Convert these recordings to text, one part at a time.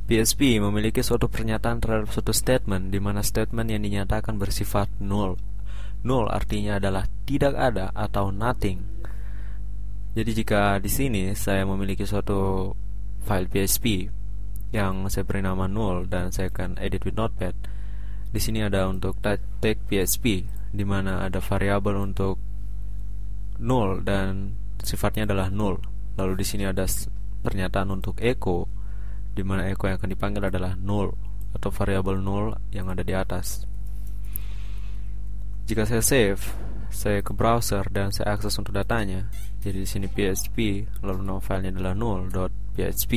PHP memiliki suatu pernyataan terhadap suatu statement di mana statement yang dinyatakan bersifat null. Null artinya adalah tidak ada atau nothing. Jadi jika di sini saya memiliki suatu file PHP yang saya beri nama null dan saya akan edit with Notepad. Di sini ada untuk tag PHP di mana ada variabel untuk null dan sifatnya adalah null. Lalu di sini ada pernyataan untuk echo di mana echo yang akan dipanggil adalah null atau variabel null yang ada di atas. Jika saya save, saya ke browser dan saya akses untuk datanya. Jadi di sini PHP, lalu nama filenya adalah null.php.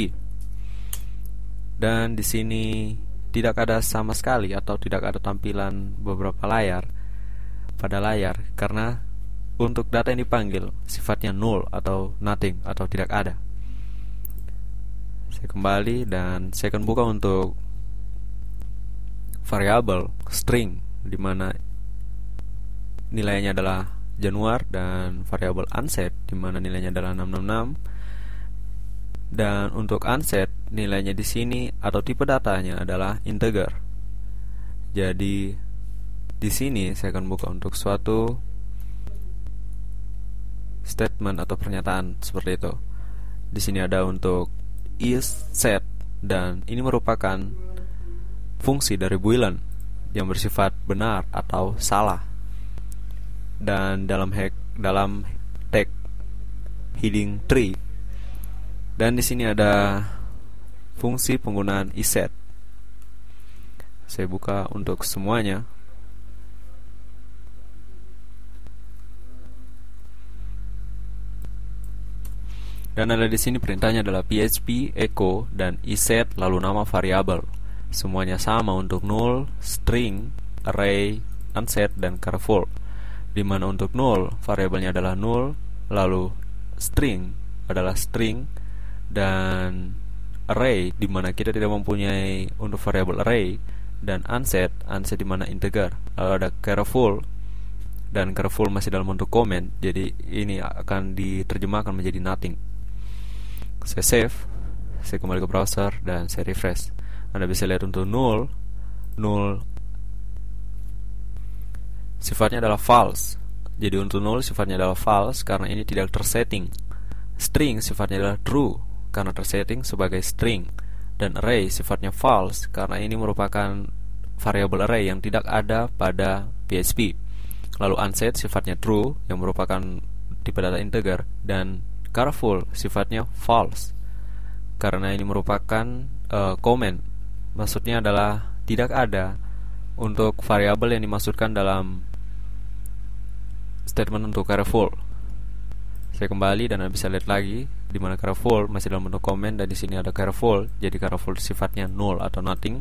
Dan di sini tidak ada sama sekali atau tidak ada tampilan beberapa layar pada layar karena untuk data yang dipanggil sifatnya null atau nothing atau tidak ada. Saya kembali dan saya akan buka untuk variabel string di mana nilainya adalah Januar dan variabel unset di mana nilainya adalah 666 dan untuk unset nilainya di sini atau tipe datanya adalah integer. Jadi di sini saya akan buka untuk suatu statement atau pernyataan seperti itu. Di sini ada untuk is set dan ini merupakan fungsi dari boolean yang bersifat benar atau salah. Dan dalam tag heading tree dan di sini ada fungsi penggunaan isset. Saya buka untuk semuanya. Dan ada di sini perintahnya adalah php echo dan isset lalu nama variabel. Semuanya sama untuk null, string, array, unset dan careful. Di mana untuk null variabelnya adalah null, lalu string adalah string dan array di mana kita tidak mempunyai untuk variabel array dan unset di mana integer. Lalu ada careful dan careful masih dalam bentuk comment. Jadi ini akan diterjemahkan menjadi nothing. Saya save, saya kembali ke browser dan saya refresh. Anda bisa lihat untuk null sifatnya adalah false. Jadi untuk null sifatnya adalah false karena ini tidak tersetting. String sifatnya adalah true karena tersetting sebagai string. Dan array sifatnya false karena ini merupakan variabel array yang tidak ada pada PHP. Lalu unset sifatnya true yang merupakan tipe data integer dan careful sifatnya false karena ini merupakan comment. Maksudnya adalah tidak ada untuk variabel yang dimaksudkan dalam statement untuk careful. Saya kembali dan Anda bisa lihat lagi di mana careful masih dalam bentuk comment dan di sini ada careful. Jadi careful sifatnya null atau nothing.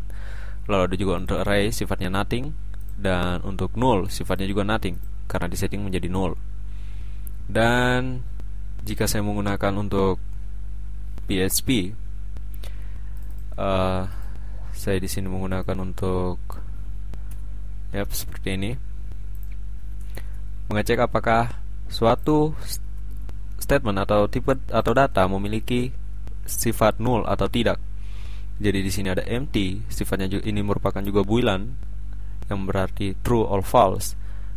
Lalu ada juga untuk array sifatnya nothing dan untuk null sifatnya juga nothing karena disetting menjadi null. Dan jika saya menggunakan untuk PHP, saya di sini menggunakan untuk seperti ini, mengecek apakah suatu statement atau tipe atau data memiliki sifat null atau tidak. Jadi di sini ada empty, sifatnya ini merupakan juga boolean yang berarti true or false.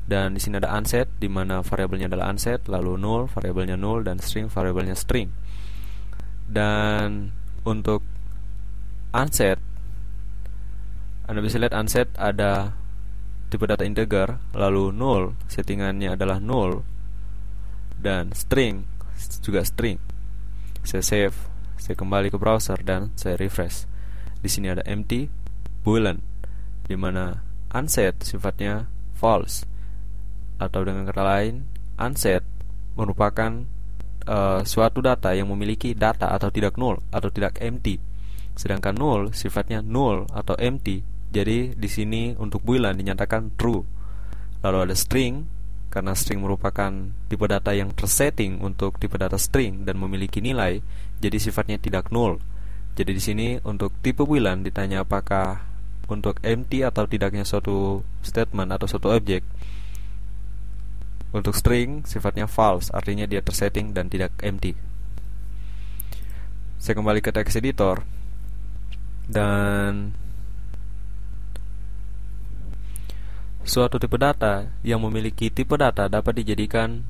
Dan di sini ada unset di mana variabelnya adalah unset, lalu null variabelnya null dan string variabelnya string. Dan untuk unset Anda bisa lihat unset ada tipe data integer, lalu null settingannya adalah null dan string juga string. Saya save, saya kembali ke browser dan saya refresh. Di sini ada empty boolean di mana unset sifatnya false. Atau dengan kata lain, unset merupakan suatu data yang memiliki data atau tidak null atau tidak empty. Sedangkan null sifatnya null atau empty. Jadi di sini untuk boolean dinyatakan true. Lalu ada string karena string merupakan tipe data yang tersetting untuk tipe data string dan memiliki nilai, jadi sifatnya tidak null. Jadi di sini untuk tipe boolean ditanya apakah untuk empty atau tidaknya suatu statement atau suatu objek. Untuk string sifatnya false, artinya dia tersetting dan tidak empty. Saya kembali ke text editor Dan suatu tipe data yang memiliki tipe data dapat dijadikan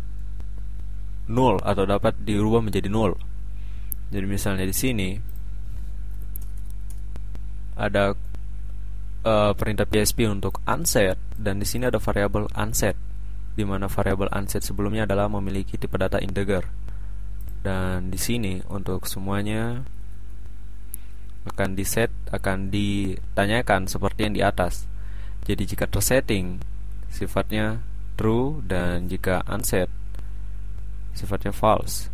null atau dapat dirubah menjadi null. Jadi misalnya di sini ada perintah PHP untuk unset, dan di sini ada variabel unset, di mana variabel unset sebelumnya adalah memiliki tipe data integer. Dan di sini untuk semuanya akan ditanyakan seperti yang di atas. Jadi jika tersetting sifatnya true, dan jika unset sifatnya false.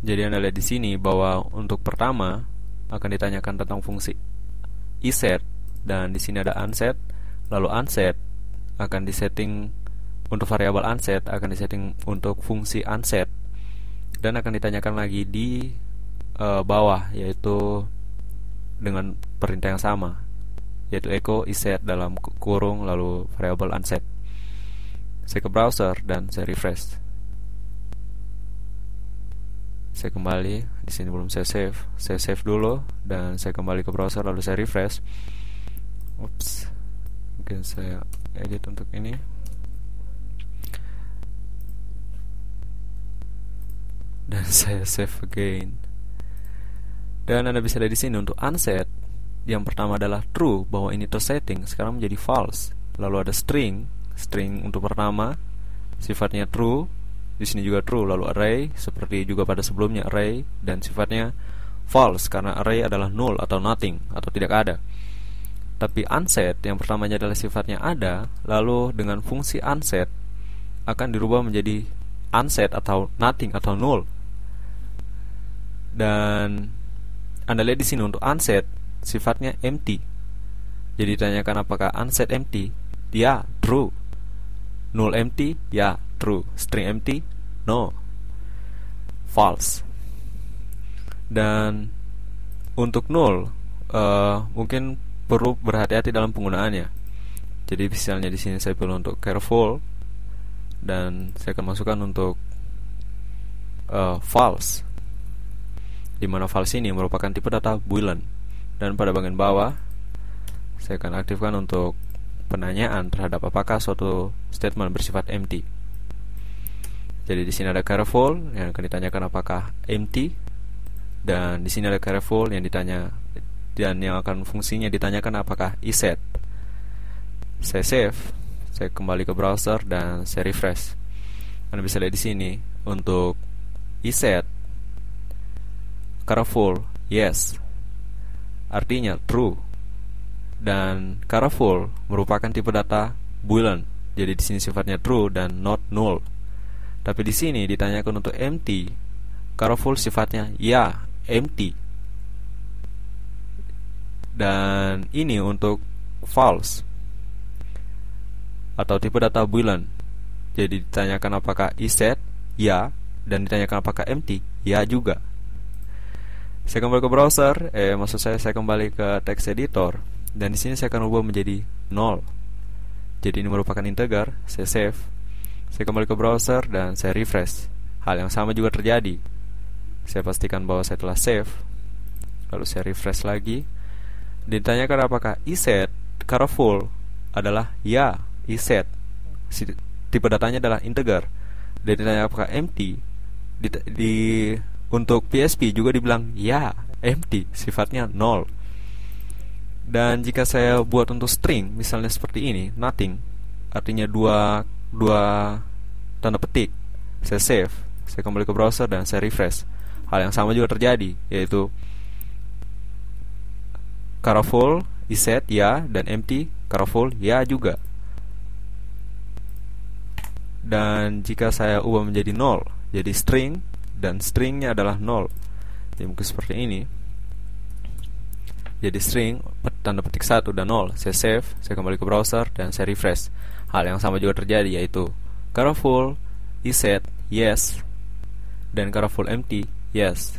Jadi Anda lihat di sini bahwa untuk pertama akan ditanyakan tentang fungsi iset, dan di sini ada unset. Lalu unset akan disetting untuk variabel unset, akan disetting untuk fungsi unset, dan akan ditanyakan lagi di bawah, yaitu dengan perintah yang sama, yaitu echo iset dalam kurung lalu variabel unset. Saya ke browser dan saya refresh. Saya kembali, di sini belum saya save dulu, dan saya kembali ke browser lalu saya refresh. Ups, mungkin saya edit untuk ini. Dan saya save again. Dan Anda bisa lihat di sini untuk unset, yang pertama adalah true bahwa ini tersetting, sekarang menjadi false. Lalu ada string untuk pertama sifatnya true, di sini juga true. Lalu array seperti juga pada sebelumnya array, dan sifatnya false karena array adalah null atau nothing atau tidak ada. Tapi unset yang pertamanya adalah sifatnya ada, lalu dengan fungsi unset akan dirubah menjadi unset atau nothing atau null. Dan Anda lihat di sini untuk unset sifatnya empty. Jadi ditanyakan apakah unset empty? Ya, true. Null empty? Ya, true. String empty? No, false. Dan untuk null mungkin perlu berhati-hati dalam penggunaannya. Jadi misalnya di sini saya pilih untuk careful, dan saya akan masukkan untuk false, di mana false ini merupakan tipe data boolean. Dan pada bagian bawah saya akan aktifkan untuk penanyaan terhadap apakah suatu statement bersifat empty. Jadi di sini ada careful yang akan ditanyakan apakah empty, dan di sini ada careful yang ditanya dan yang akan fungsinya ditanyakan apakah iset. Saya save, saya kembali ke browser dan saya refresh. Anda bisa lihat di sini untuk iset careful yes, artinya true, dan careful merupakan tipe data boolean. Jadi di sini sifatnya true dan not null. Tapi di sini ditanyakan untuk empty, careful sifatnya ya, empty. Dan ini untuk false atau tipe data boolean. Jadi ditanyakan apakah iset ya, dan ditanyakan apakah empty ya juga. Saya kembali ke browser, maksud saya kembali ke text editor, dan di sini saya akan ubah menjadi 0. Jadi ini merupakan integer. Saya save, saya kembali ke browser dan saya refresh. Hal yang sama juga terjadi. Saya pastikan bahwa saya telah save, lalu saya refresh lagi. Ditanyakan apakah iset careful adalah ya, iset. Tipe datanya adalah integer. Dan ditanya apakah empty, untuk PHP juga dibilang ya, empty, sifatnya 0. Dan jika saya buat untuk string, misalnya seperti ini, nothing, artinya dua tanda petik. Saya save, saya kembali ke browser dan saya refresh. Hal yang sama juga terjadi, yaitu careful, iset ya, dan empty, careful ya juga. Dan jika saya ubah menjadi 0, jadi string, dan stringnya adalah 0, jadi mungkin seperti ini. Jadi string tanda petik 1 dan 0. Saya save, saya kembali ke browser dan saya refresh. Hal yang sama juga terjadi, yaitu careful iset yes dan careful empty yes.